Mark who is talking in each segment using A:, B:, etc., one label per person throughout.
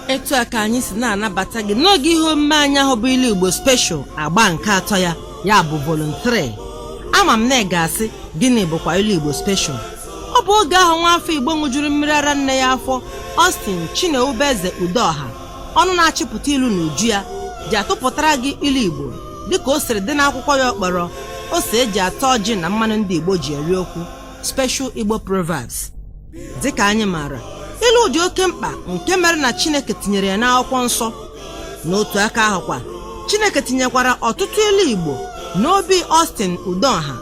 A: Etu aka anyị si na-anabata gị n'oge ihe omume anyị ahụ bụ Ilu Igbo Special agba nke atọ ya bụ voluntary. Ama m na ị ga-asị gịnị bụkwa Ilu Igbo Special. Ọ bụ oge ahụ nwaafọ Igbo ṅụjuru mmiri ara nne ya afọ Austin Chinewubeze Udoha ọnụ na-achịpụta ilu n'uju ya ji atụpụtara gị ilu Igbo dịka o siri dị n'akwụkwọ ya ọkpọrọ ose eji atọ ọjị na mmanụ ndị Igbo ji eri okwu, Special Igbo Proverbs. Dịka anyị maara, ilu dị oke mkpa nke mere na Chineke tinyere ya n'akwụkwọ nsọ. N'otu aka ahụkwa, Chineke tinyekwara ọtụtụ ilu Igbo n'obi Austin Udoha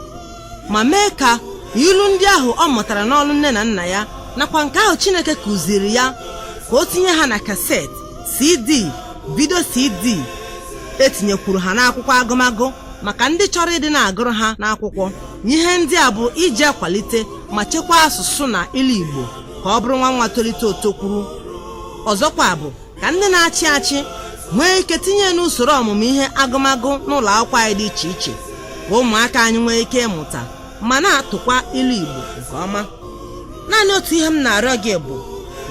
A: ma mee ka ilu ndị ahụ ọ mụtara n'ọlụ nne na nna ya nakwa nke ahụ Chineke kụziri ya ka o tinye ha na kaset, CD, vidio CD. Etinyekwuru ha n'akwụkwọ agụmagụ maka ndị chọrọ ịdị na-agụrụ ha n'akwụkwọ. Ihe ndị a bụ iji akwalite ma chekwaa asụsụ na ilu Igbo ka ọ bụrụ nwa tolite otokwuru. Ọzọkwa bụ ka ndị na-achị achị nwee ike tinye n'usoro ọmụmụ ihe agụmagụ n'ụlọ akwụkwọ anyị dị iche iche ka ụmụaka anyị nwee ike ịmụta ma na-atụkwa ilu Igbo nke ọma. Naanị otu ihe m na-arịọ gị bụ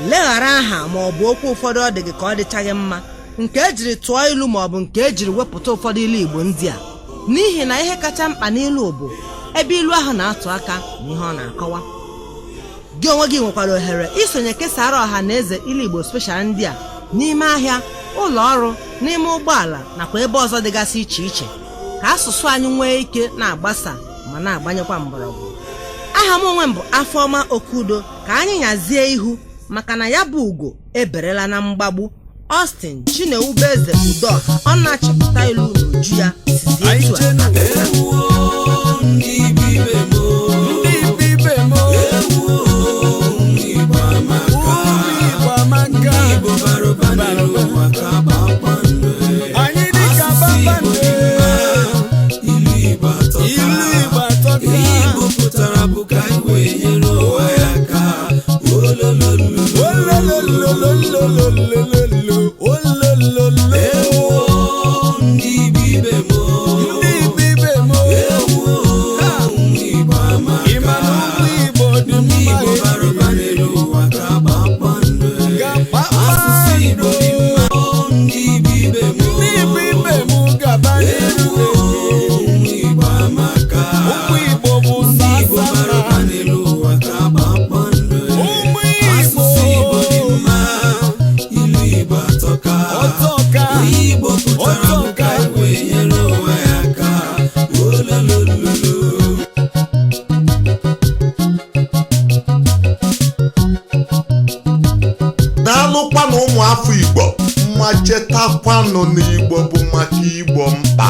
A: leghara aha ma ọ bụ okwu ụfọdụ ọ dị gị ka ọ dịchaghị mma nke ejiri tụọ ilu ma ọ bụ nke ejiri wepụta ụfọdụ ilu Igbo ndị a, n'ihi na ihe kacha mkpa n'ilu bụ ebe ilu ahụ na-atụ aka na ihe ọ na-akọwa. Gị onwe gị nwekwara ohere isonye kesara ọha na eze Ilu Igbo Special ndị a n'ime ahịa, ụlọ ọrụ, n'ime ụgbọala nakwa ebe ọzọ dịgasị iche iche ka asụsụ anyị nwee ike na-agbasa ma na-agbanyekwa mgbọrọgwụ. Aha m onwe m bụ Afọma Okudo. Ka anyị nyazie ihu maka na ya bụ ugo eberela na mgbagbu. Austin Chinewubeze Udoha ọ na-achịpụta ilu n'uju ya sizi etu a.
B: Daalụkwanụ ụmụafọ Igbo, mma chetakwanụ n'Igbo bụ maka Igbo mkpa.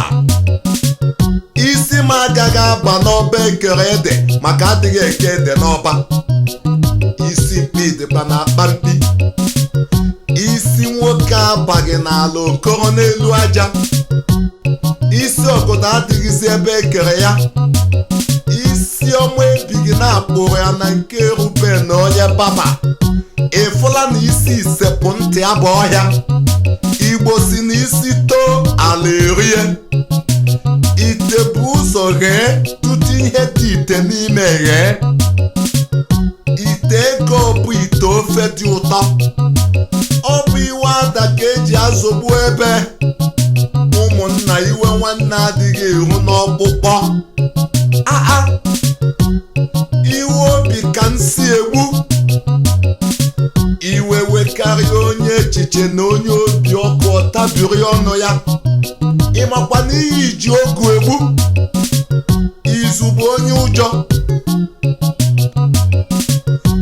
B: Isi m agaghị aba n'ọba ekere ede maka adịghị eke ede n'ọba. Isi mkpi dịkwa na-akpa mkpi. Isi nwoke abaghị n'ala okoro n'elu aja. Isi ọgọdọ adịghịzi ebe ekere ya. Isi ọma ebighị na-akpụrụ ya na nke erube na onye baba. Ịfụla na isi isepụ ntị abụ ọhịa. Igbo si na isi too ala erie. Ite bụ ụzọ ghee tutu ihe dị ite n'ime ghee. Ite ego bụ ite ofe dị ụtọ. Ọ bụ iwe ada ka eji azọgbu ebe. Ụmụnna iwe nwanne adịghị eru n'ọkpụkpọ. Iwe obi ka nsi egbu. Iwe wekarịa onye echiche na onye obi ọkụ ọtabiri ọnụ ya. Ịmakwa n'ihi iji ogu egbu. Izu bụ onye ụjọ.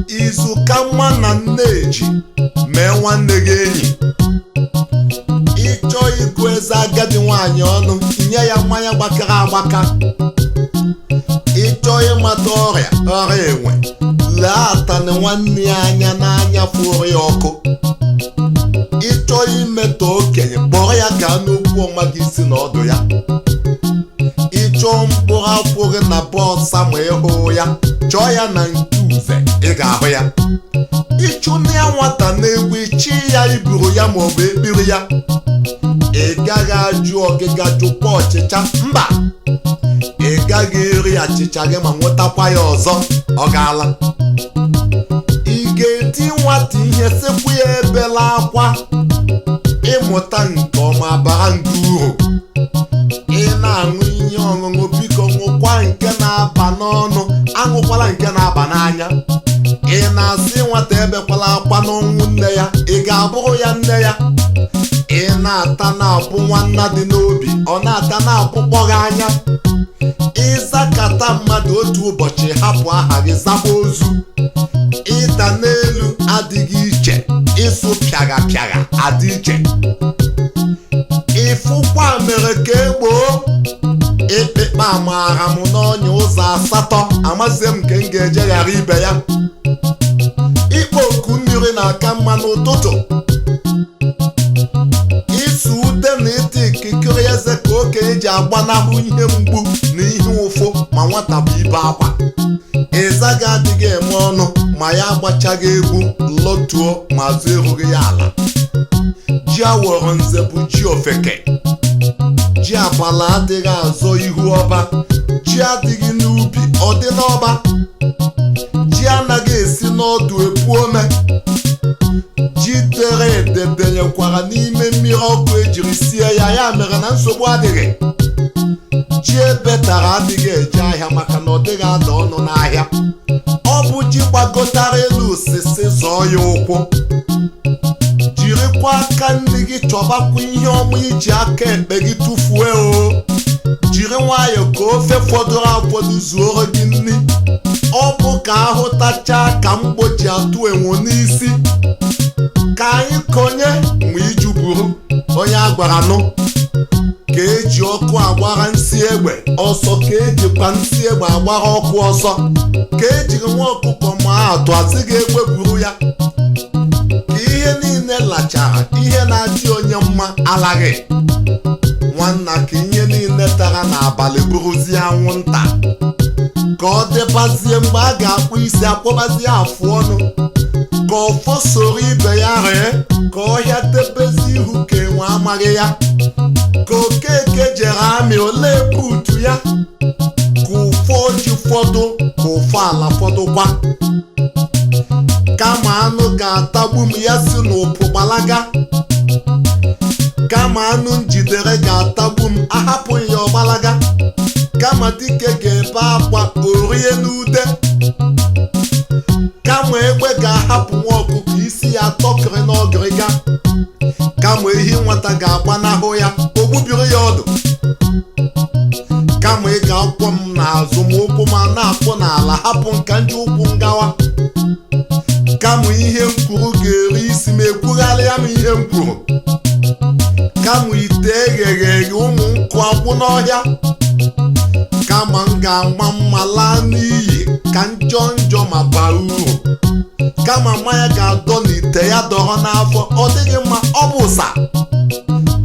B: Izu ka nwa na nne eji mee nwanne gị enyi. Ịchọ ịgụ eze agadi nwaanyị ọnụ, nye ya mmanya gbakara agbaka. Ịchọ ịmata ọrịa enwe, lee atani nwanne ya anya n'anya fụrụ ya ọkụ. Ịchọ imetọ okenye, kpọrọ ya gaa n'okwu ọmaghị isi n'ọdụ ya. Ịchọ mkpụrụ akwụghị na bọọsa ma ịhụ ya, chọọ ya na nke uze ị ga-ahụ ya. Ịchụ na ya nwata na-egwu ichi ya iburu ya maọbụ ekpiri ya, ị gaghị ajụ ọgịga jụkwa ọchịcha, mba, ị gaghị eri achịcha gị ma nwetakwa ya ọzọ, ọ gaala. Ị ga-eti nwata ihe sịkwa ya ebela akwa, ịmụta nke ọma bara gị uru. Ị na-aṅụ ihe ọṅụṅụ, biko ṅụkwa nke na-aba n'ọnụ, aṅụkwala nke na-aba n'anya. Ị na-asị nwata ebekwala akwa n'ọnwụ nne ya, ị ga-abụrụ ya nne ya. Ị na-ata na-abụ nwanna dị n'obi, ọ na-ata na-abụkpọ gị anya. Ịzakata mmadụ otu ụbọchị hapụ aha gị zaba ozu. Ịda n'elu adịghị iche, ịsụ pịagha pịagha adị iche. Ịfụkwa mere ka egboo, ekpekpe amaara m n'ọnya ụzọ 8, amazie m nke m ga-eje ghara ibe ya. Ikpo oku mmiri na-aka mma n'ụtụtụ, ịsụ ude na ịta ikikere eze ka okenye ji agbanahụ ihe mgbu na ihe ụfụ ma nwata bụ ibe akwa. Ịzaga adịghị eme ọnụ ma ya agbachaghị egwu, lọtuo ma azụ erughị ya ala. Ji awọrọ nze bụ ji ofeke. Ji abala adịghị azọ ihu ọba, ji adịghị n'ubi ọ dị n'ọba. Ji anaghị esi n'ọdụ epu ome. Ji dere ede denyekwara n'ime mmiri ọkụ ejiri sie ya, ya mere na nsogbu adịghị. Ji ebetara adịghị eje ahịa maka na ọ dịghị ada ọnụ n'ahịa. Ọ bụ ji gbagotara elu osisi zọọ ya ụkwụ. Jirikwa aka nri gị chọbakwa ihe ọma iji aka ekpe gị tụfuo o. Jiri nwayọọ ka ofe fọdụrụ afọdụ zuoro gị nri. Ọ bụ ka ahụtachaa ka mgbochi atụ enwo n'isi. Ka anyị konye ma iju buru onye agwara nụ. Ka eji ọkụ agbara nsi egbe ọsọ, ka ejikwa nsi egbe agbara ọkụ ọsọ. Ka ejiri nwa ọkụkọ ma atụ asịghị egbe buru ya. Ka ihe niile lachara, ihe na-adị onye mma alaghị. Nwanna ka ihe niile tara n'abalị buruzie anwụnta. Ka ọ dịbazie mgbe a ga-akpụ isi akpọbazie afụ ọnụ. Ka ọfọ soro ibe ya ree, ka ọhịa debezi ihu ka enwe amaghị ya. Ka okeke jere amị ole buutu ya. Ka ụfọ ji fọdụ, ka ụfọ ala fọdụkwa. Kama anụ ga-atagbu m ya si n'ụpụ gbalaga. Kama anụ njidere ga-atagbu m, ahapụ ya ọgbalaga. Kama dike ga-ebe akwa orie n'ude. Kama egbe ga-ahapụ nwa ọkụkọ isi ya tọkịrị n'ọgịrịga. Kama ehi nwata ga-agbanahụ ya, ogbubiri ya ọdụ. Kama ị ga-akwọ m n'azụ ma ụkwụ ma na-akwọ n'ala, hapụ nka nji ụkwụ ngawa. Kama ihe m kwuru ga-eri isi ma ekwugharịa m ihe m kwuru. Kama ite eghere eghe ụmụ nkụ akwụ n'ọhịa. Kama m ga-agba mma laa n'iyi ka njọ njọ ma baa uru. Kama mmanya ga-adọ n'ite ya dọrọ n'afọ, ọ dịghị mma, ọ bụ ụsa.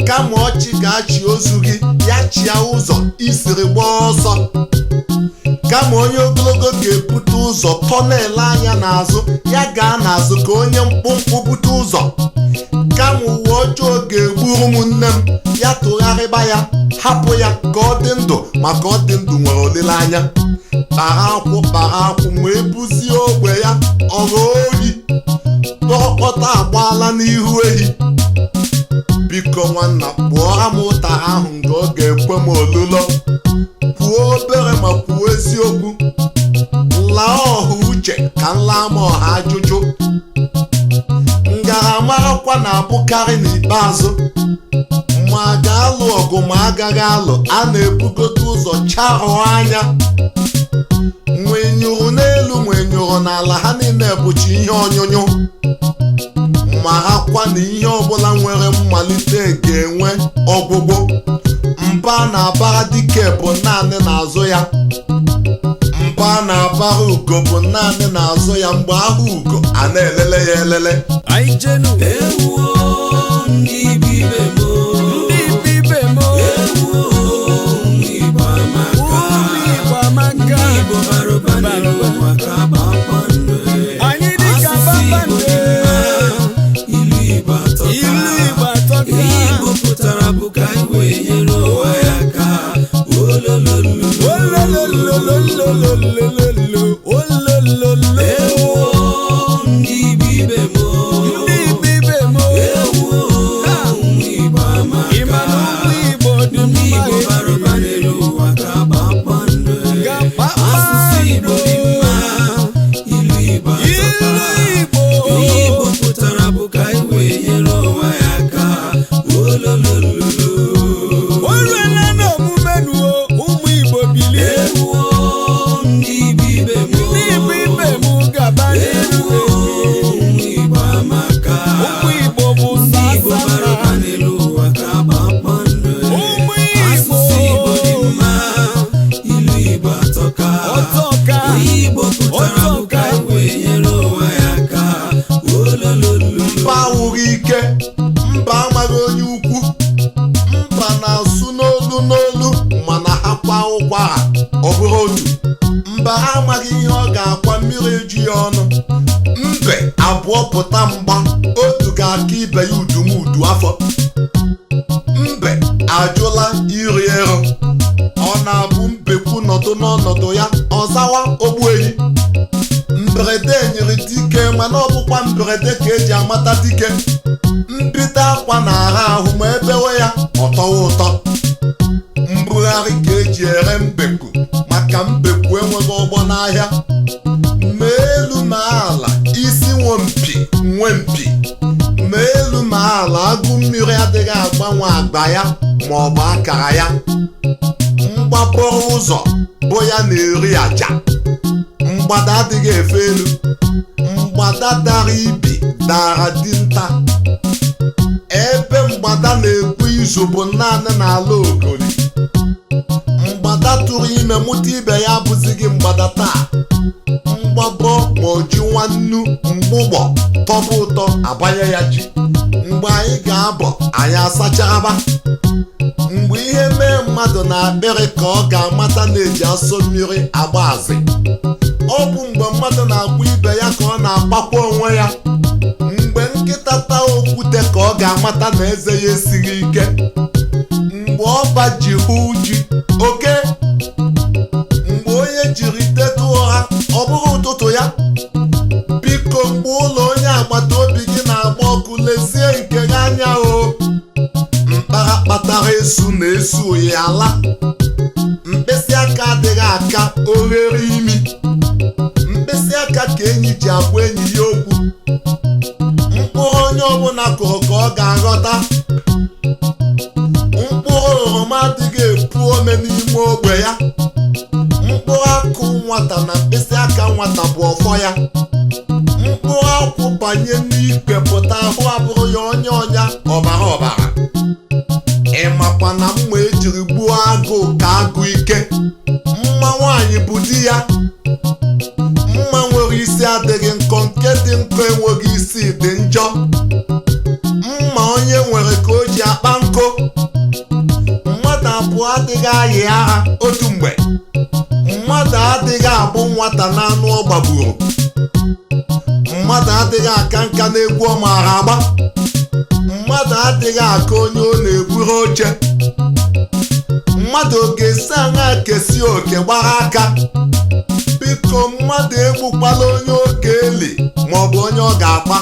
B: Kama ọchị ga-achị ozu gị, ya chịa ụzọ isiri gbaa ọsọ. Kama onye ogologo ga-ebute ụzọ tọnel anya n'azụ, ya gaa n'azụ ka onye mkpụmkpụ bute ụzọ. Kama uwe ọjọọ ga-egburu m nne m, ya tụgharịba ya, hapụ ya ka ọ dị ndụ, maka ọ dị ndụ nwere olileanya. Kpara akwụ ma ebuzie ogbe ya, ọghọ oyi. Kpọkọta agbaala n'ihu ehi. Biko nwanna, kpụọra m ụtara ahụ nke ọ ga-ekwe m olulo. Kwuo obere ma kwuo eziokwu. Laa ọha uche ka nla m ọha ajụjụ. Ngaramarakwa na-abụkarị n'ikpeazụ. Ma a ga-alụ ọgụ ma agaghị alụ, a na-ebugote ụzọ charụọ anya. Nwenyụrụ n'elu nwenyụrụ n'ala, ha niile bụchi ihe onyonyo. Marakwa na ihe ọbụla nwere mmalite ga-enwe ọgwụgwụ. Mba na-abara dike bụ naanị n'azụ ya. Mba na-abara ugo bụ naanị n'azụ ya. Mgbe ahụ ugo a na-elele ya elele. mba awụghị ike, mba amaghị onye ukwu, mba na-asụ n'olu mana ha kwa ụkwara ọ bụrụ otu. Mba ha amaghị ihe ọ ga-akwa mmiri eju ya ọnụ. Mbe abụọ pụta mgba, otu ga-aka ibe ya udumudu afọ. Mbe ajụla iri ero, ọ na-abụ mbekwu nọdụ n'ọnọdụ ya ọzawa ogbuehi. Mberede nyere dike, mana ọ bụkwa mberede ka eji amata dike. Mbite akwa na-ara ahụ ma ebewe ya ọtọwa ụtọ. Mbugharị ka eji ere mbekwu, maka mbekwu enweghị ọgbọ n'ahịa. Ma elu ma ala, isi nwempi. Ma elu ma ala, agụ mmiri adịghị agbanwe agba ya ma ọ bụ akara ya. Mgbapụrụ ụzọ bụ ya na-eri aja. Mgbada adịghị efe elu, mgbada dara ibi dara dinta. Ebe mgbada na-ebu izu bụ naanị n'ala Ogoli. Mgbada tụrụ ime mụta ibe ya abụzighị mgbada taa. Mgbabọ ma oji nwannu mgbụgbọ tọba ụtọ abanye ya ji. Mgbe anyị ga-abọ anyị asacharaba. Mgbe ihe mee mmadụ na-akpịrị ka ọ ga-amata na-eji asọ mmiri agba azị. Ọ bụ mgbe mmadụ na-agba ibe ya ka ọ na-agbakwa onwe ya. Mgbe nkịta taa okwute ka ọ ga-amata na eze ya esighị ike. Mgbe ọba ji hụ ji oke. Mgbe onye jiri teta ụra ọ bụrụ ụtụtụ ya. Biko, mgbe ụlọ onye agbata obi gị na-agba ọkụ, lezie nke gị anya o. Mkpara kpatara esu na-esu oyi ala. Mkpịsị aka adịghị aka oghere imi. Mkpịsị aka ka enyi ji agwa enyi ya okwu. Mkpụrụ onye ọbụla kụrụ ka ọ ga-aghọta. Mkpụrụ oroma adịghị epu ome n'ime ogbe ya. Mkpụrụ akụ nwata na mkpịsị aka nwata bụ ọfọ ya. Mkpụrụ akwụ banye n'ikpe pụta ahụ abụrụ ya onye ọnya ọbara. Ịmakwa na mma ejiri gbuo agụụ ka agụ ike. Mma nwaanyị bụ di ya. Mma nwere isi adịghị nkọ, nke dị nkọ enweghị isi dị njọ. Mma onye nwere ka o ji akpa nkụ. Mmadụ abụọ adịghị ayị agha otu mgbe. Mmadụ adịghị abụ nwata n'anụ ọ gbagburu. Mmadụ adịghị aka nka n'egwu ọ maara agba. Mmadụ adịghị aka onye ọ na-eburu oche. Mmadụ ọ ga-esi aṅa kesi oke gbara aka. Biko, mmadụ egbukwala onye oge eli maọbụ onye ọ ga-akpa.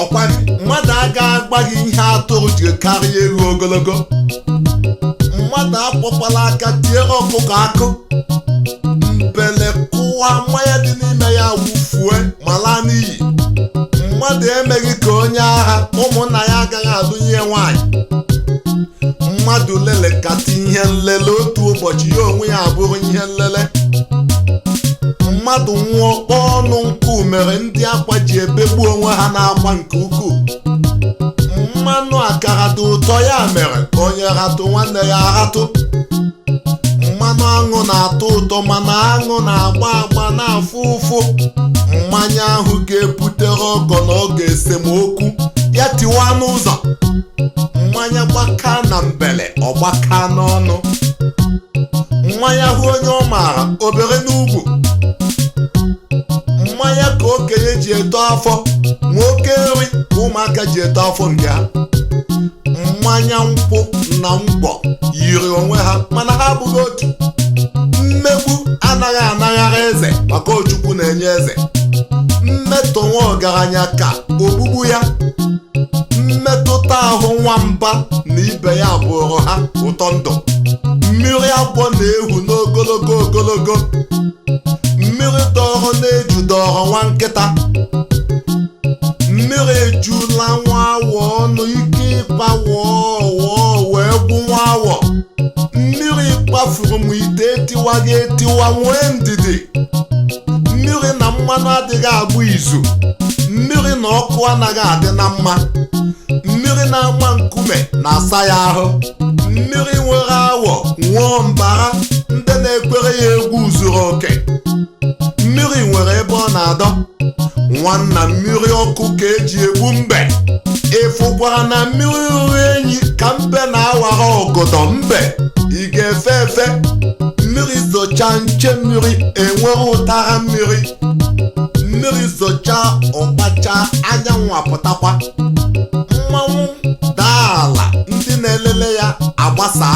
B: Ọkwa mmadụ agaghị agba gị ihe atụrụ ji karịa elu ogologo. Mmadụ akpọkwala aka tiere ọkụkọ akụ. Mbele kụwa mmanya dị n'ime ya wụfue ma laa n'iyi. Mmadụ emeghị ka onye agha, ụmụnna ya agaghị alụnye nwaanyị. Mmadụ lelekata ihe nlele otu ụbọchị, ya onwe ya abụrụ ihe nlele. Mmadụ nwụọ ọnụ nkụ mere ndị akwa ji ebegbu onwe ha n'akwa nke ukwuu. Mmanụ akara dị ụtọ, ya mere onye ratụ nwanne ya aratụ. Mmanụ aṅụ na-atọ ụtọ, mana aṅụ na-agba agba na-afụ ụfụ. Mmanya ahụ ga-ebutere ọgọ na oge esemokwu ya tiwa n'ụzọ. Mmanya gbaka na mbele ọ gbaka n'ọnụ. Mmanya hụ onye ọ maara obere n'ugwu. Mmanya ka okenye ji eto afọ, nwoke nri ka ụmụaka ji eto afọ nke ha. Mmanya nkwụ na mgbọ yiri onwe ha, mana ha abụghị otu. Mmegbu anaghị anaghara eze maka Ochukwu na-enye eze. Mmetọ nwa ọgaranya ka ogbugbu ya. Mmetụta ahụ nwamba na ibe ya bụrụ ha ụtọ ndụ. Mmiri agwọ na-ehu n'ogologo. Mmiri dọrọ na-eju dọrọ nwa nkịta. Mmiri ejula nwa awọ ọnụ, ike ịkpa wọọ wee gwu nwa awọ. Mmiri kpafuru m ite etiwaghị etiwa, nwee ndidi. Mmiri na mmanụ adịghị abụ izu. Mmiri na ọkụ anaghị adị na mma. Mmiri na-ama nkume na-asa ya ahụ. Mmiri nwere awọ nwụọ mbara, ndị na-ekwere ya egwu zuru oke. Mmiri nwere ebe ọ na-adọ. nwanna mmiri ọkụ ka eji egbu mbe. Ịfụkwara na mmiri ruru enyi ka mbe na-awara ọgọdọ mbe. Ị ga-efe efe mmiri zocha nche mmiri enwere ụtara mmiri. Mmiri zocha ọgbacha anyanwụ apụtakwa. Mmanwụ daa ala ndị na-elele ya agbasa.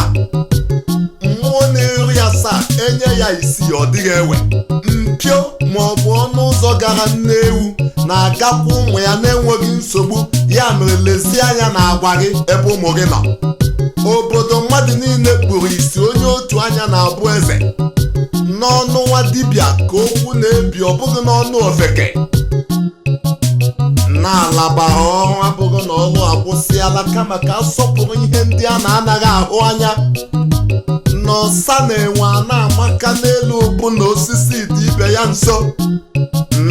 B: Mmụọ na-eri asaa enye ya isi ọ dịghị ewe. Mpio maọbụ ọnụ ụzọ gara Nnewu na-agakwa ụmụ ya na-enweghị nsogbu. Ya mere lezie anya na agwa gị ebe ụmụ gị nọ. Obodo mmadụ niile kpuru isi onye otu anya na-abụ eze. N'ọnụ nwa dibịa ka okwu na-ebi, ọ bụghị n'ọnụ ofeke. Na-alabara ọrụ abụghị na ọrụ akwụsịala, kama ka asọpụrụ ihe ndị a na-anaghị ahụ anya. N'ọsa na-enwe a na-amaka n'elu okpu na osisi dị ibe ya nso.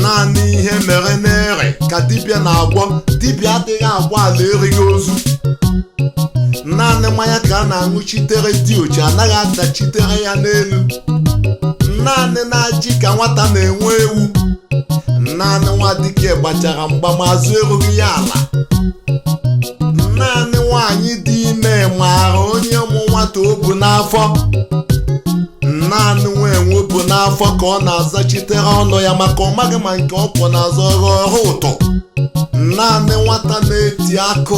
B: Naanị ihe mere n'ere ka dibịa na-agwọ. Dibịa adịghị agwa ala erighị ozu. Naanị mmanya ka a na-aṅụchitere diochi, anaghị adachitere ya n'elu. Naanị na-ajị ka nwata na-enwe ewu. Naanị nwa dike gbachara mgbamazụ erughị ya ala. Naanị nwaanyị dị ime maara onye mụ nwata o bu n'afọ. Naanị nwa enwe bu n'afọ ka ọ na-azachitere ọnụ ya, maka ọ maghị ma nke ọ pụ n'azụ ọrụ ụtụ. Naanị nwata na-eti akụ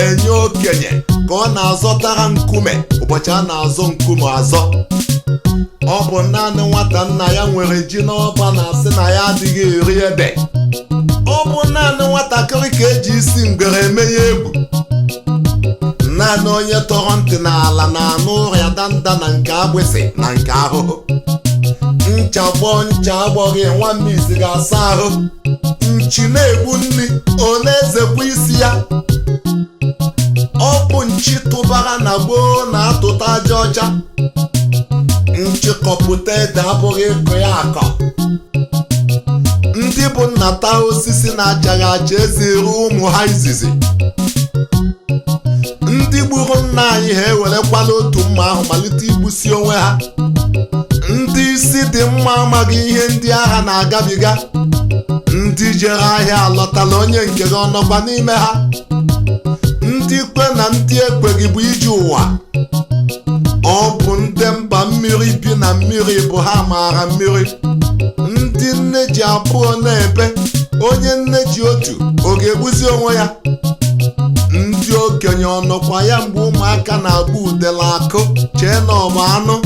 B: enye okenye ka ọ na-azọtara nkume ụbọchị a na-azọ nkume azọ. Ọ bụ naanị nwata nna ya nwere ji n'ọba na-asị na ya adịghị eri ede. Ọ bụ naanị nwatakịrị ka eji isi ngwere eme ya egwu. Naanị onye tọrọ ntị n'ala na-anụ ụrịa danda na nke agbịsị na nke ahụhụ. Ncha gbọọ ncha agbọghị nwanne isi ga-asa ahụ. Nchi na-egbu nri ọ na-ezekwa isi ya. Ọ bụ nchi tụbara na gboo na-atụta aja ọcha. Nchịkọpụta ede abụghị ịkọ ya akọ. Ndị bụ nnata osisi na-achaghị acha eze eru ụmụ ha izizi. Ndị gburu nna anyị ha ewerekwala otu mma ahụ malite igbusi onwe ha. Ndị isi dị mma amaghị ihe ndị agha na-agabiga. Ndị jere ahịa alọtala onye nke gị ọnọkwa n'ime ha. Ndị kwe na ndị ekweghị bụ ije ụwa. Ọ bụ ndị mba mmiri bi na mmiri bụ ha maara mmiri. Ndị nne ji abụọ na-ebe, onye nne ji otu ọ ga-egbuzi onwe ya. Ndị okenye ọnọkwa ya mgbe ụmụaka na-agba udele akụ chee na ọ bụ anụ.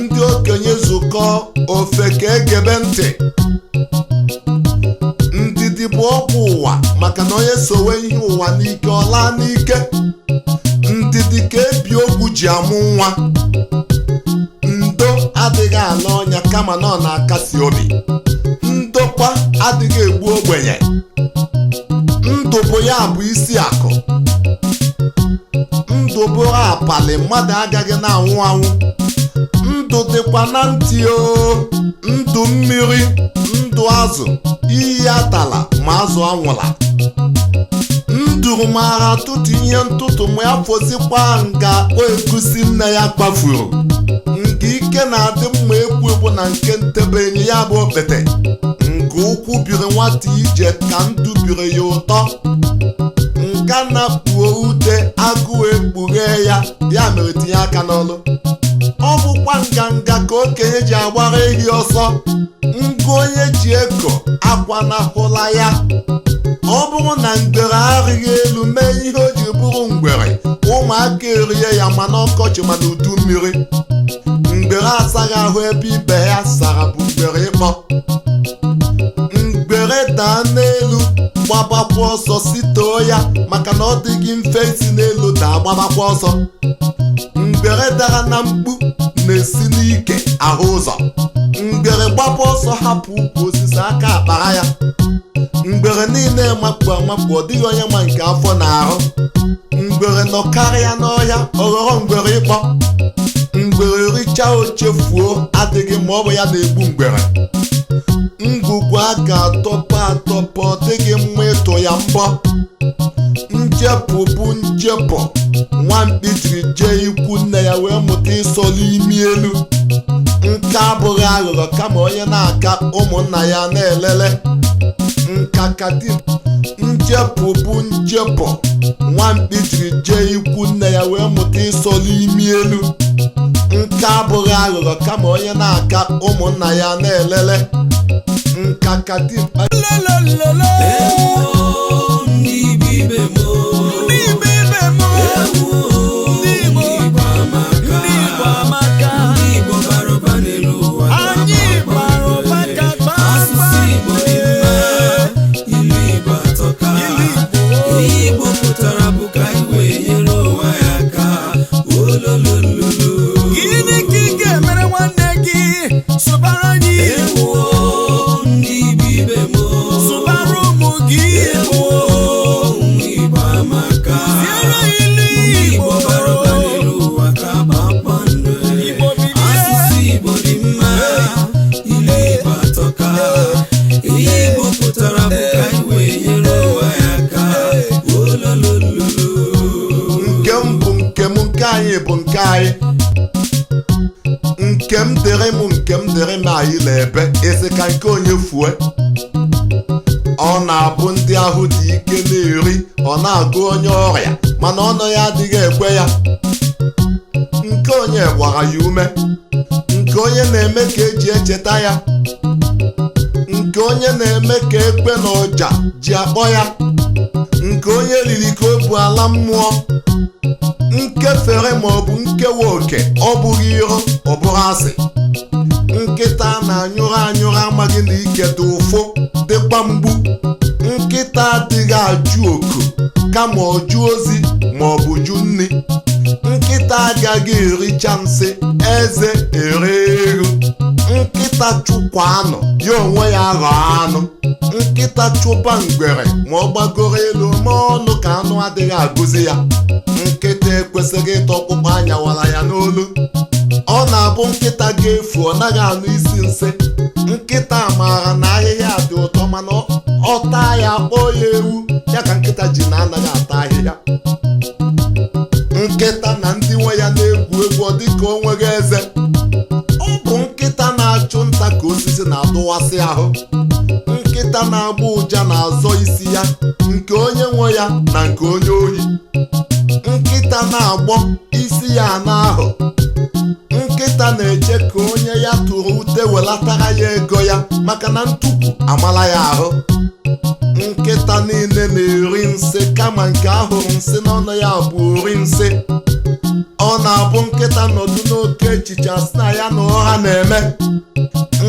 B: Ndị okenye zukọ ofe ka egebe ntị. Ndidi bụ ọgwụ ụwa, maka na onye sowe ihe ụwa n'ike ọ laa n'ike. Ndidi ka ebi ogwu ji amụ nwa. Ndo adịghị ala ọnya kama na ọ na-akasi obi. Ndokwa adịghị egbu ogbenye. Ndụ bụ ya bụ isi akụ. Ndụ bụrụ apali mmadụ agaghị na-anwụ anwụ. Ndụ dịkwa na ntị o. Ndụ mmiri, ndụ azụ, iyi atala ma azụ anwụla. Nduru maara tụtụ ihe ntụtụ ma ya fozikwa nga o egusi nne ya kpafuru. Nke ike na-adị mma ekwu egwu na nke ntebe enyi ya bụ okpete. Nke ukwu biri nwata ije ka ndụ biri ya ụtọ. Nka na-kpuo ute agụụ ekpughe ya, ya mere tinye aka n'ọlụ. Ọ bụkwa nganga ka okenye ji agbara ehi ọsọ. Ngụ onye ji eko akwa na hụla ya. Ọ bụrụ na ngwere arịghị elu mee ihe o ji bụrụ ngwere, ụmụaka erie ya ma n'ọkọchị ma n'udu mmiri. Ngwere asaghị ahụ ebe ibe ya sara bụ ngwere ịkpọ. Ngwere daa n'elu gbabakwa ọsọ sitoo ya, maka na ọ dịghị mfe isi n'elu daa gbabakwa ọsọ. Ngwere dara na mkpu na-esi n'ike ahụ ụzọ. Ngwere gbapụ ọsọ hapụ ukwu osisi aka akpara ya. Ngwere niile makpu amakpu, ọ dịghị onye ma nke afọ na-ahụ. Ngwere nọ karịa n'ọhịa, ọ ghọrọ ngwere ịkpọ. Ngwere richa o chefuo adịghị ma ọ bụ ya na-egbu ngwere. Ngwugwu a ga-atọpọ atọpọ, ọ dịghị mma ịtụ ya mbọ. Njepụ bụ njepụ. Nwamkpi jiri jee ikwu nne ya wee mụta ịsọli imi elu. Nke abụghị aghụghọ kama onye na-aka ụmụnna ya na-elele. nkakadi njepụ bụ njepụ nwamkpi jiri jee ikwu nne ya wee mụta ịsọlụ imi elu. Nke abụghị aghụghọ kama onye na-aka ụmụnna ya na-elele. Nkakadi bụ nke anyị. Nke m dịrị m anyị na-ebe isi ka nke onye fue. Ọ na-abụ ndị ahụ dị ike na-eri ọ na-agụ onye ọrịa mana ọnụ ya adịghị ekwe ya. Nke onye gbara ya ume. Nke onye na-eme ka eji echeta ya. Nke onye na-eme ka ekpe na ọja ji akpọ ya. Nke onye riri ka o bu ala mmụọ. Nkefere maọbụ nkewa oke ọ bụghị iro ọ bụrụ asị. Nkịta na-anyụrụ amaghị na ike dị ụfụ dịkwa mgbu. Nkịta adịghị ajụ oku kama ọ jụ ozi maọbụ jụ nri. Nkịta agaghị ericha nsị eze ere eru. Nkịta chụkwa anụ ya onwe ya ghọọ anụ. Nkịta chụba ngwere ma ọ gbagoro elu ma ọnụ ka anụ adịghị agụzi ya. Nkịta ekwesịghị ịta ọkpụkpụ anya wara ya n'olu. Ọ na-abụ nkịta ga-efu ọ naghị anụ isi nsị. Nkịta maara na ahịhịa dị ụtọ mana ọ taa ya kpọọ ya ewu ya ka nkịta ji na anaghị ata ahịhịa. Nkịta na ndị nwe ya na-egwu egwu ọ dịka o nweghị eze. Ọ bụ nkịta na-achụ nta ka osisi na-adụwasị ahụ. Nkịta na-agba ụja na-azọ isi ya nke onye nwe ya na nke onye ohi. Nkịta na-agbọ isi ya n'ahụ. Nkịta na-eche ka onye ya tụrụ ute welatara ya ego ya maka na ntupu amala ya ahụ. Nkịta niile na-eri nsị kama nke ahụrụ nsị n'ọnụ ya bụ ori nsị. Ọ na-abụ nkịta nọdụ n'oke echiche asị na ya na ọha na-eme.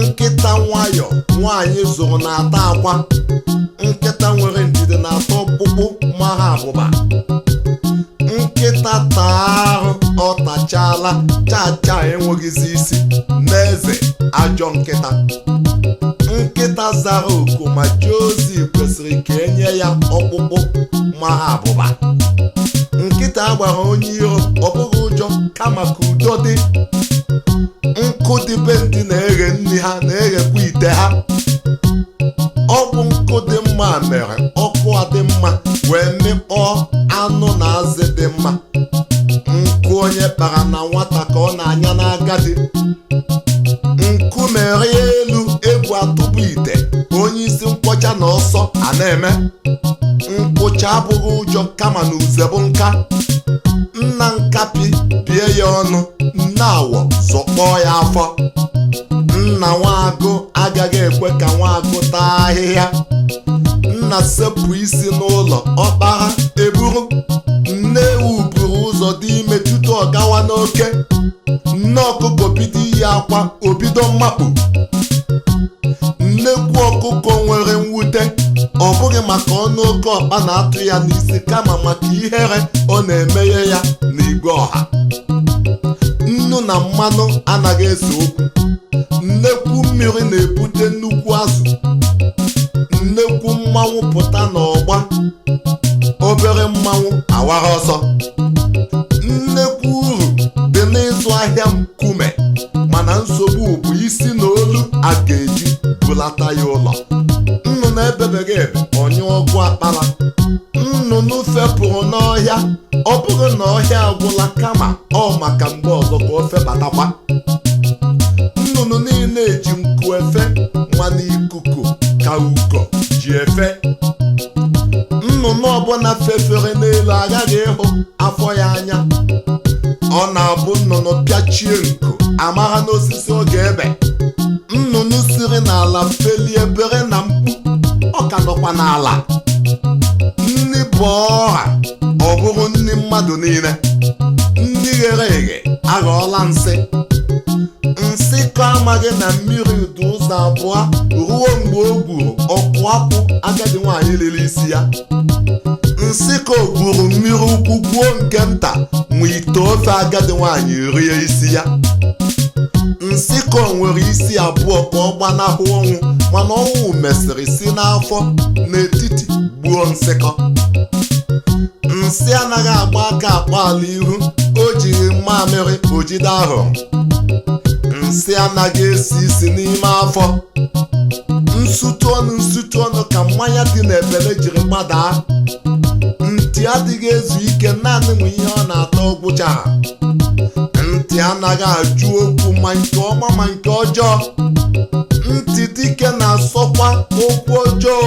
B: Nkịta nwayọ nwaanyị zụrụ na-ata akwa. Nkịta nwere ndidi na-atọ ọkpụkpụ mara abụba. Nkịta taa ahụ ọ tachala chacha enweghịzi isi n'eze ajọ nkịta. Nkịta zara oku ma Jozi kwesịrị ka enye ya ọkpụkpụ mara abụba. Nkịta gbara onye iro ọ bụghị ụjọ kama ka udo dị. Nkụ dị be ndị na-eghe nri ha na-eghekwa ite ha. Ọ bụ nkụ dị mma mere ọkụ adị mma wee mịkpọọ anụ na azị dị mma. Nkụ onye kpara na nwata ka ọ na-anya n'agadi. Nkụ mere elu egwu atụbụ ite onye isi nkwọcha na ọsọ a na-eme. Nkwụcha abụghị ụjọ kama na uze bụ nka. Nna nkapi bie ya ọnụ nna awọ zọkpọọ ya afọ. Nna nwaagụ agaghị ekwe ka nwaagụ taa ahịhịa. Nna sepụ isi n'ụlọ ọkpara eburu. Nne ewu buru ụzọ dị ime tutu ọ gawa n'oke. Nne ọkụkọ bido iyi akwa obido mmakpu. Nnekwu ọkụkọ nwere mwute ọ bụghị maka ọnụ oke ọkpa na-atụ ya n'isi kama maka ihere ọ na-emeghe ya n'igwe ọha. Nnu na mmanụ anaghị ese okwu. Nnekwu mmiri na-ebute nnukwu azụ. Nnekwu mmanwụ pụta n'ọgba obere mmanwụ awara ọsọ. Nnekwu uru dị n'ịzụ ahịa nkume mana nsogbu bụ isi na olu a ga-eji bulata ya ụlọ. Nnụnụ ebebeghị ebe onye ọgwụ akpara. Nnụnụ fepụrụ n'ọhịa ọ bụghị na ọhịa agwụla kama ọ maka mgbe ọzọ ka o febatakwa. Nnụnụ niile eji nku efe mana ikuku ka ugo ji efe. ọbụla fefere n'elu agaghị ịhụ afọ ya anya. Ọ na-abụ nnụnụ pịachie nku amara n'osisi ọ ga-ebe. Nnụnụ siri n'ala felie bere na mkpu, ọ ka nọkwa n'ala. Nni bụ ọha, ọ bụrụ nni mmadụ niile. Nni ghere eghe aghọọla nsị. Nsị kọ amaghị na mmiri dị ụzọ abụọ ruo mgbe o gburu ọkụ akwụ agadi nwaanyị lili isi ya. Nsị ka o gburu mmiri ukwu gbuo nke nta ma ite ofe agadi nwaanyị rie isi ya. Nsị ka o nwere isi abụọ ka ọ gbanahụ ọnwụ, mana ọnwụ mesịrị si n'afọ n'etiti gbuo nsịkọ. Nsị anaghị agba aka akpa ala ihu, o jiri mamịrị o jide ahụrụ. Nsị anaghị esi isi n'ime afọ. Nsutu ọnụ ka mmanya dị n'ebele jiri gbadaa. Ntị adịghị ezu ike naanị ma ihe ọ na-atọ ọgwụcha. Ntị anaghị ajụ okwu ma nke ọma ma nke ọjọọ. Ntị dike na-asọkwa okwu ọjọọ.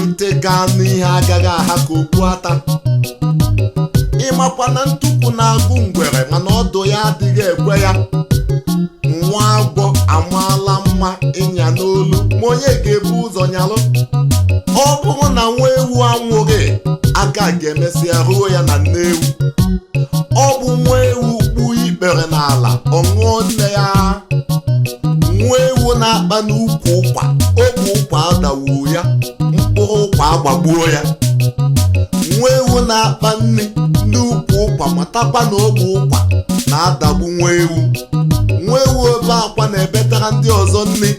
B: Ntị gaa n'ihe agaghị aha ka okwu ata. Ịmakwa na ntukwu na-agụ ngwere mana ọdụ ya adịghị ekwe ya. Nwa agwọ amaala mma ịnya n'olu ma onye ga-ebu ụzọ nyalụ. Ọ bụrụ na nwa ewu anwụghị, aka ga-emesịa ruo ya na nne ewu. Ọ bụ nwa ewu kpuo ikpere n'ala, ọ ṅụọ nne ya. Nwa ewu na-akpa n'ukwu ụkwa, ogbe ụkwa adawuo ya, mkpụrụ ụkwa agbagbuo ya. Nwa ewu na-akpa nne n'ukwu ụkwa matakwa na ogbe ụkwa na-adagbu nwa ewu. Nwa ewu ebe akwa na-ebetara ndị ọzọ nne.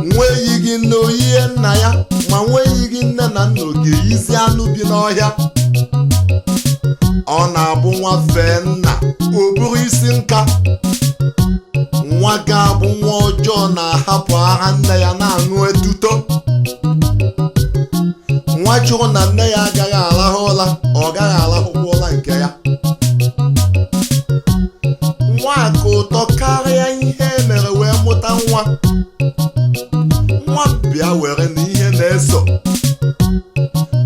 B: Nwa eyighị nne oyie nna ya, ma nwa eyighị nne na nna ga-eyizi anụ bi n'ọhịa. Ọ na-abụ nwa fee nna o buru isi nka. Nwa ga-abụ nwa ọjọọ na-ahapụ ara nne ya na-aṅụ etuto. Nwa jụrụ na nne ya agaghị arahụ ụra, ọ gaghị arahụkwa ụra nke ya. Nwa ka ụtọ karịa ihe emere wee mụta nwa. Nwa bịa were na ihe na-eso.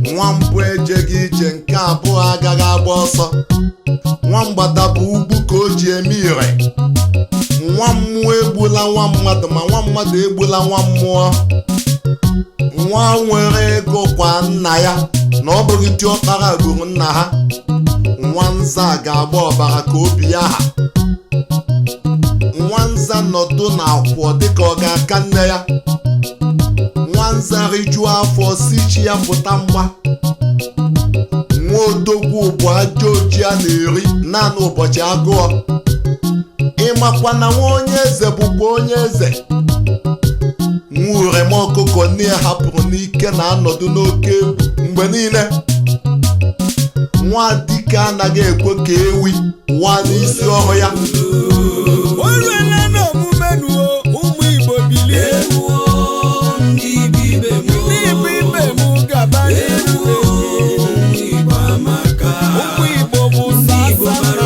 B: Nwa mbụ ejeghị ije, nke abụọ agaghị agba ọsọ. Nwa mgbada bụ ugwu ka o ji eme ire. Nwa mmụọ egbula nwa mmadụ, ma nwa mmadụ egbula nwa mmụọ. Nwa nwere ego kwa nna ya, na ọ bụghị diọkpara gburu nna ha. Nwa nza ga-agba ọbara ka obi ya ha. Nwa nza nọdụ n'akwọ dịka ọ ga-aka nne ya. Nwa nza rijuo afọ si chi ya pụta mgba. Nwa odogwu bụ aja oji a na-eri naanị ụbọchị agụọ. Ịmakwa na nwa onye eze bụkwa onye eze. Nwa urem ọkụkọ nne ya hapụrụ n'ike na-anọdụ n'oke egwu mgbe niile. Nwa dike anaghị ekwe ka ewi wa n'isi ọhụ ya. Ụmụ Igbo bilie, ndị ibe m gaba n'elu. Ụmụ Igbo bụ sasana.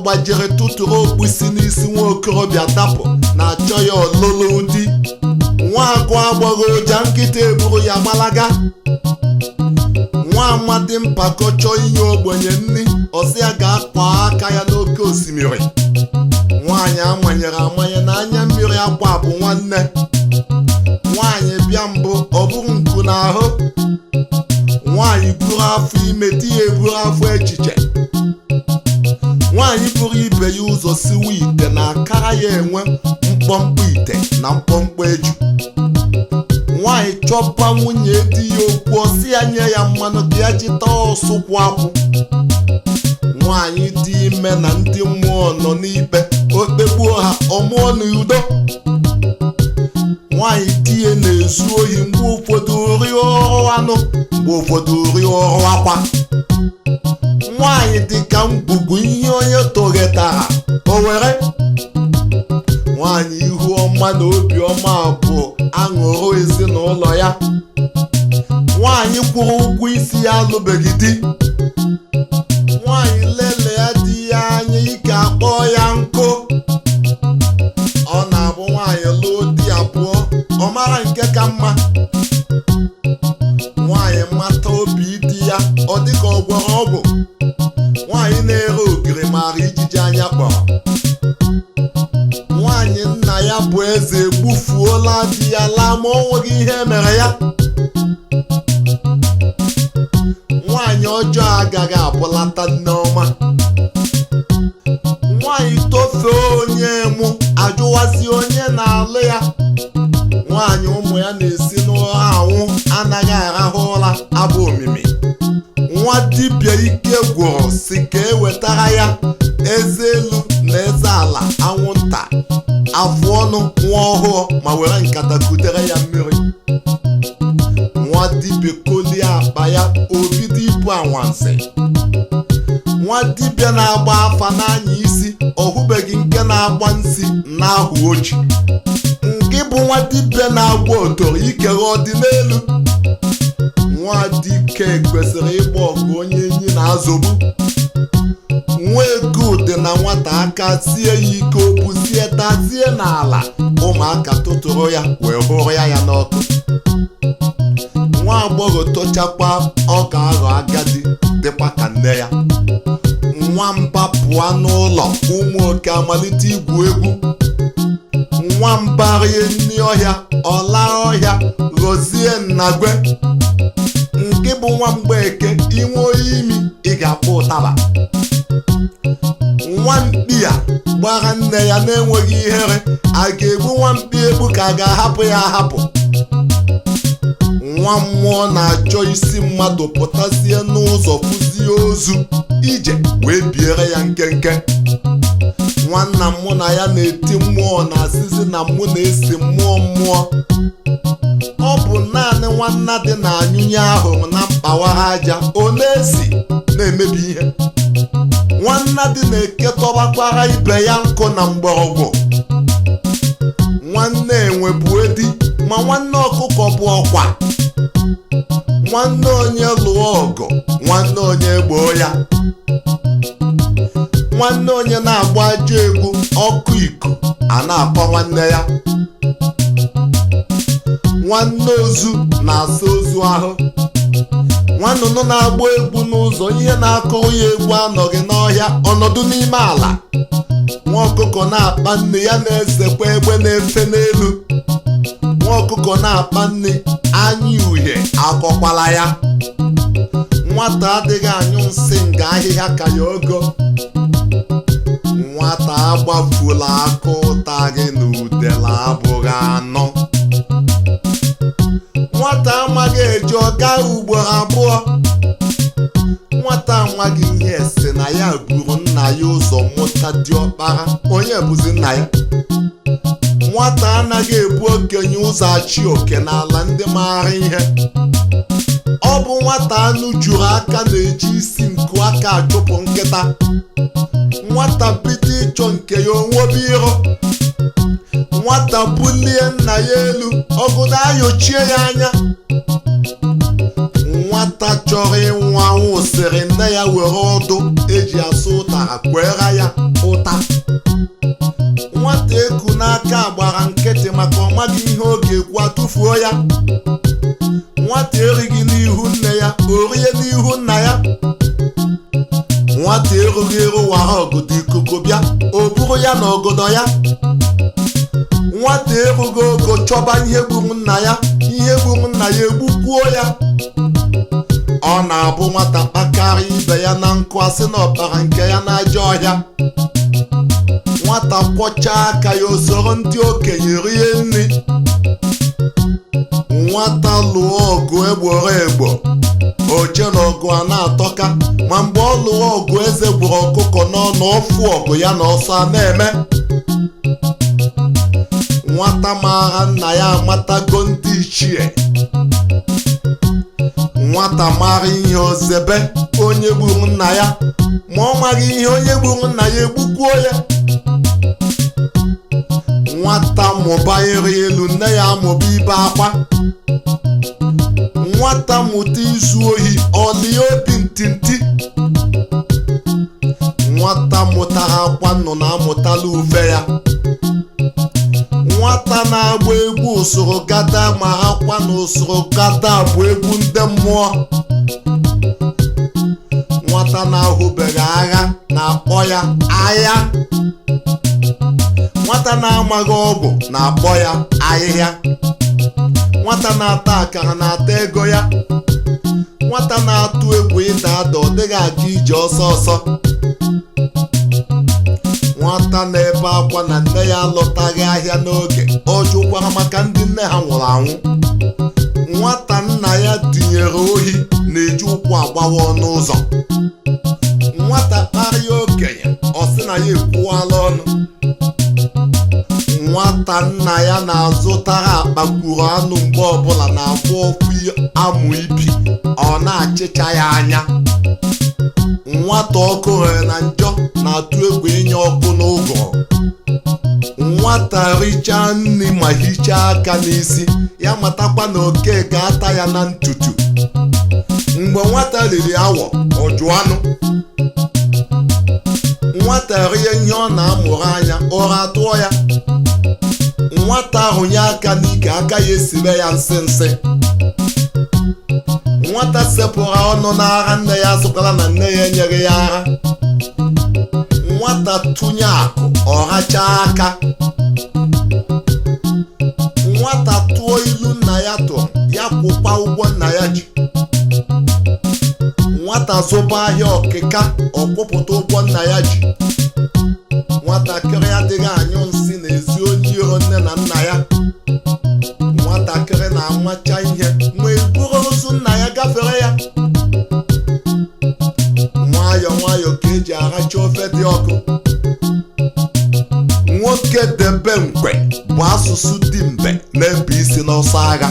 B: Gbajiri tụtụrụ okpuisi n'isi nwa okorobịa dapụ na-achọ ya ọlụlụ di. Nwa agụ agbọghọ ụja nkịta eburu ya gbalaga. Nwa amadi mpako chọọ inye ogbenye nri, ọsị ya ga-akpọ aka ya n'oke osimiri. Nwaanyị amanyere amanye na anya mmiri akwa bụ nwanne. Nwa n'ahụ. Nwaanyị buru afọ ime, di ya eburu afọ echiche. Nwaanyị buru ibe ya ụzọ siwa ite na akara ya enwe mkpọmkpọ ite na mkpọmkpọ eju. Nwaanyị chọba nwunye di ya okwu ọsị ya nye ya mmanụ ka ya jita ọsụkwụ akwụ. Nwaanyị dị ime na ndị mmụọ nọ n'ikpe, okpegbuo ha ọmụọ n'udo. Nwaanyị di ya na-ezu ohi mgbe ụfọdụ ori ọrụ anụ, mgbe ụfọdụ ori ọrụ akwa. Nwaanyị dị ka mgbugbu ihe onye tọghetara o were. Nwaanyị ihu ọma na obi ọma bụ aṅụrụ ezinụlọ ya. Nwaanyị kwụrụ ụgwọ isi ya alụbeghị di. Nwaanyị lele ya di ya anya ike akpọ ya nkụ. Ọ na-abụ nwaanyị lụọ di abụọ, ọ mara nke ka mma. Nwaanyị mata obi di ya, ọ dịka ọ gwọrọ ọgwụ. Nwaanyị na-ere ogiri mara ijiji anya kpọrọ. Nwaanyị nna ya bụ eze egbufuola di ya laa ma ọ nweghị ihe mere ya. Nwaanyị ọjọọ agaghị abụlata nneọma. Nwaanyị tofee onye mụ ajụwazi onye na-alụ ya. Nwaanyị ụmụ ya na-esi n'ụra anwụ anaghị arahụ ụra abụ omimi. Nwa dibịa ike gwụrụ si ka ewetara ya eze elu na eze ala anwụnta, afụ ọnụ nwa ọhụụ ma were nkata kutere ya mmiri. Nwa dibịa kolie akpa ya, obido ibu anwansị. Nwa dibịa na-agba afa n'anya isi, ọ hụbeghị nke na-agba nsi n'ahụ oji. Nke bụ nwa dibịa na-agba otoro ikere ọdị n'elu. Nwa dike kwesịrị ịgba ọgụ onye enyi na-azọgbu. Nwa ego dị na nwata aka sie ya ike, obuzie dazie n'ala, ụmụaka tụtụrụ ya wee hụrụ ya n'ọkụ. Nwa agbọghọ tochakwa ọ ga-aghọ agadi dịkwa ka nne ya. Nwamba pụọ n'ụlọ, ụmụ oke amalite igwu egwu. Nwamba rie nri ọhịa, ọ laa ọhịa ghọzie nnagwe. Nke bụ nwa mgbeke, inwe oyi imi ị ga-akpọ ụtaba. Nwamkpi a gbara nne ya na-enweghị ihere, a ga-egbu nwamkpi egbu ka a ga-ahapụ ya ahapụ. Nwa mmụọ na-achọ isi mmadụ pụtazie n'ụzọ fụzie ozu ije wee biere ya nkenke. Nwanna mụ na ya na-eti mmụọ na-asịzi na mụ na-esi mmụọ. Ọ bụ naanị nwanna dị na anyụnye ahụrụ na mpaghara aja ọ na-esi na-emebi ihe. Nwanna dị na-eketọbakwara ibe ya nkụ na mgbọrọgwụ. Nwanne enwe bụ edi, ma nwanne ọkụkọ bụ ọkwa. Nwanne onye lụọ ọgụ, nwanne onye gboo ya. Nwanne onye na-agba ajọ egwu ọkụ iko a na-akpọ nwanne ya. Nwanne ozu na-asa ozu ahụ. Nwannụnụ na-agba egwu n'ụzọ, ihe na-akụrụ ya egwu anọghị n'ọhịa, ọnọdụ n'ime ala. Nwa ọkụkọ na-akpa nne ya na-esekwa egbe na-efe n'elu. Nwa ọkụkọ na-akpa nne, anya uhie akọkwala ya. Nwata adịghị anyụ nsị nga ahịhịa ka ya ogo. Nwata agbafula aka ụta gị na udele abụghị anọ. Nwata amaghị eji ọga ugboro abụọ. Nwata amaghị ihe si na ya buru nna ya ụzọ mụta diọkpara, onye bụzi nna ya. Nwata anaghị ebu okenye ụzọ achị oke n'ala ndị maara ihe. Ọ bụ nwata anụ juru aka na-eji isi nku aka achụpụ nkịta. Nwata bido ịchọ nke ya onwobe iro. Nwata bulie nna ya elu, ọgụda ayochie ya anya. Nwata chọrọ ịnwụ anwụ sịrị nne ya were ọdụ eji asụ ụtara kwere ya ụta. Nwata eku n'aka gbara nkịtị maka ọ maghị ihe ọ ga-ekwu, atụfuo ya. Nwata erighị n'ihu nne ya, orie n'ihu nna ya. Nwata erughị ịrụwara ọgụdụ ikuku bịa, o buru ya na ọgọdọ ya. Nwata erughị ogo chọba ihe gburu nna ya, ihe ihe gburu nna ya egbukwuo ya. Ọ na-abụ nwata kpakarị ibe ya na nkụ asị na ọkpara nke ya n'ajọ ọhịa. Nwata kwọchaa aka ya o soro ndị okenye rie nri. Nwata lụọ ọgụ egboro egbo oche na ọgụ a na-atọka, ma mgbe ọ lụọ ọgụ eze gburu ọkụkọ n'ọnụ ọfụ ọgụ ya na ọsọ a na-eme. Nwata maara nna ya amatago ndị ichie. Nwata mara ihe ozebe onye gburu nna ya, ma ọ maghị ihe onye gburu nna ya egbukwuo ya. Nwata mụba ịrị elu, nne ya amụba ibe akwa. Nwata mụta izu ohi, ọlie obi ntịntị. Nwata mụtara akwa nnụnụ amụtala ufe ya. Nwata na-agba egwu usoro gada ma akwa na usoro gada bụ egwu ndị mmụọ. Nwata na-ahụbeghị agha na-akpọ ya agha. Nwata na-amaghị ọgwụ na-akpọ ya ahịhịa. Nwata na-ata akara na-ata ego ya. Nwata na-atụ egwu ịda ada ọ dịghị aga ije ọsọ ọsọ. Nwata na-ebe akwa na nne ya alọtaghị ahịa n'oge, ọ jụkwara maka ndị nne ha nwụrụ anwụ. Nwata nna ya tinyere ohi na-eji ụkwụ agbawa ọnụ ụzọ. Nwata kparịa okenye ọ sị na ya ekwuwala ọnụ. Nwata nna ya na-azụtara akpakwuru anụ mgbe ọbụla na-abụ ọkụ amụ ibi, ọ na-achịcha ya anya. Nwata ọkụ ghere na njọ na-atụ egwu inye ọkụ n'ụgụrụ. Nwata richaa nri ma hichaa aka n'isi, ya matakwa na oke ga-ata ya na ntutu. Mgbe nwata riri awọ ọ jụọ anụ. Nwata rie ihe ọ na-amụrụ anya ụra atụọ ya. Nwata ahụnye aka n'ike, aka ya esibe ya nsị nsị. Nwata sepụrụ ọnụ n'ara nne ya zụtara na nne ya enyeghị ya ara. Nwata tụnye akụ ọ rachaa aka. Nwata tụọ ilu nna ya tụrụ, ya kwụkwa ụgwọ nna ya ji. Nwata zụba ahịa ọkịka, ọ kwụpụta ụgwọ nna ya ji. Nwatakịrị adịghị anyụ nsị n'ezi onye iro nne na nna ya. Nwatakịrị na-amacha ihe ma eburu ozu nna ya gafere ya. Nwayọ nwayọ ka eji aracha ofe dị ọkụ. Nwoke debe mkpe bụ asụsụ dị mbe na-ebu isi n'ọsọ agha.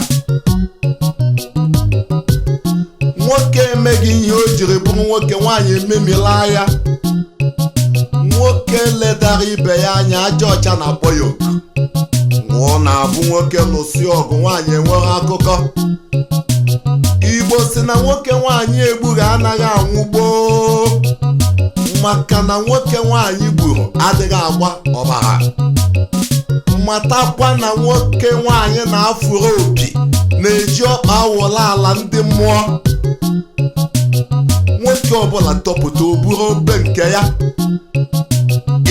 B: Nwoke emeghị ihe o jiri bụrụ nwoke, nwaanyị ememila ya. Nwoke ledara ibe ya anya, aja ọcha na-akpọ ya oku. Ọ na-abụ nwoke lụsị ọgụ, nwaanyị enweghị akụkọ. Igbo si na nwoke nwaanyị egburu anaghị anwụgboo, maka na nwoke nwaanyị gburu adịghị agba ọbara. Matakwa na nwoke nwaanyị na-afụrụ opi na-eji ọkpa awụla ala ndị mmụọ. Nwoke ọbụla tọpụta o buru obe nke ya.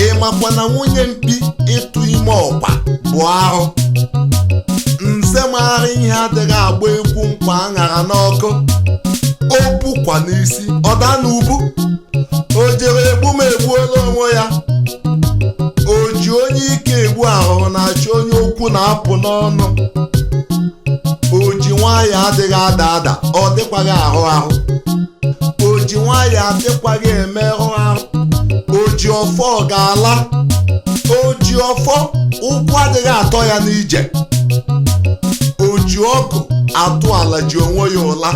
B: Ịmakwa na nwunye mkpi ịtụ ime ọkpa bụ arụ. Nze maara ihe adịghị agba egwu nkwa aṅara n'ọkụ. O bukwa n'isi ọ daa n'ubu. O jere egbu ma egbuola onwe ya. O ji onye ike egbu ahụhụ na-achọ onye okwu na-apụ n'ọnụ. O ji nwayọ adịghị ada ada, ọ dịkwaghị ahụ ahụ. O ji nwayọ adịkwaghị emerụ ahụ. O ji ọfọ ọ ga-ala. O ji ọfọ ụkwụ adịghị atọ ya n'ije. O ji ọgụ atụ ala ji onwe ya ụla.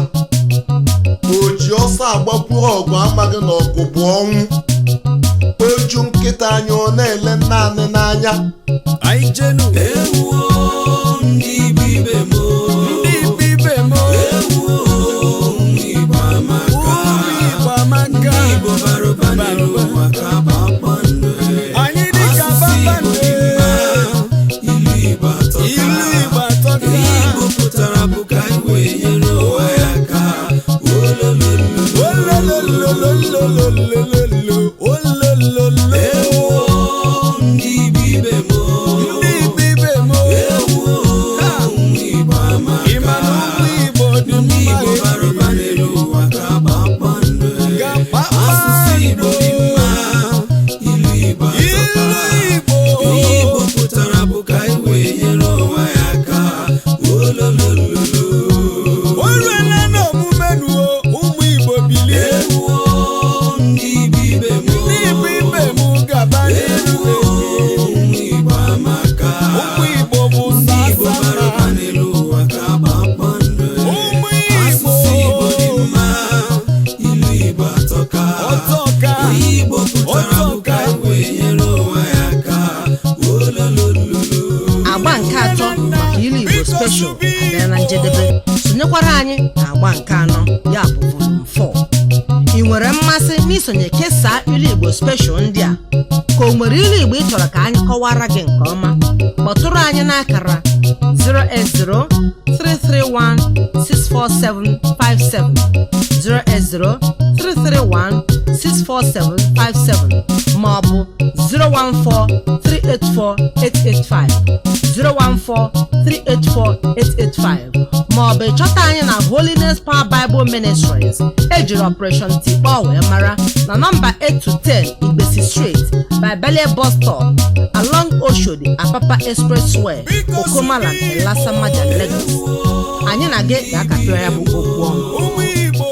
B: O ji ọsọ agbakwuru ọgụ amaghị na ọgụ bụ ọnwụ. O ju nkịta anya ọ na-ele naanị n'anya.
C: Ndị bibe mo, Igbo amaka, Igbo bara ụba n'elu maka kpakpando. Anyị dịka kpakpando, ilu Igbo atọ ka Igbo pụtara bụ ka anyị wee nyere ụwa ya aka. Ndị bibe mo,
A: Special abịa na njedebe. Sonyekwara anyị na agba nke 4, ya bụ volume 4. ị nwere mmasị n'isonye kesaa ilu Igbo Special ndị a ka o nwere ilu Igbo ị chọrọ ka anyị kọwara gị nke ọma, kpọtụrụ anyị n'akara 08033164757 08033164757 ma ọ bụ 014384885 014384885 ma ọ bụ ịchọta anyị na Holiness Power Bible Ministries ejiri Operation Tikpọ wee mara na nọmba 8-10 Igbesi Street by Belle Bus Stop along Oshodi Apapa Expressway, Okomala, Elasamaja, Lagos. Anyị na gị ga-akapịra ya bụ okwu ọnụ.
C: Igbo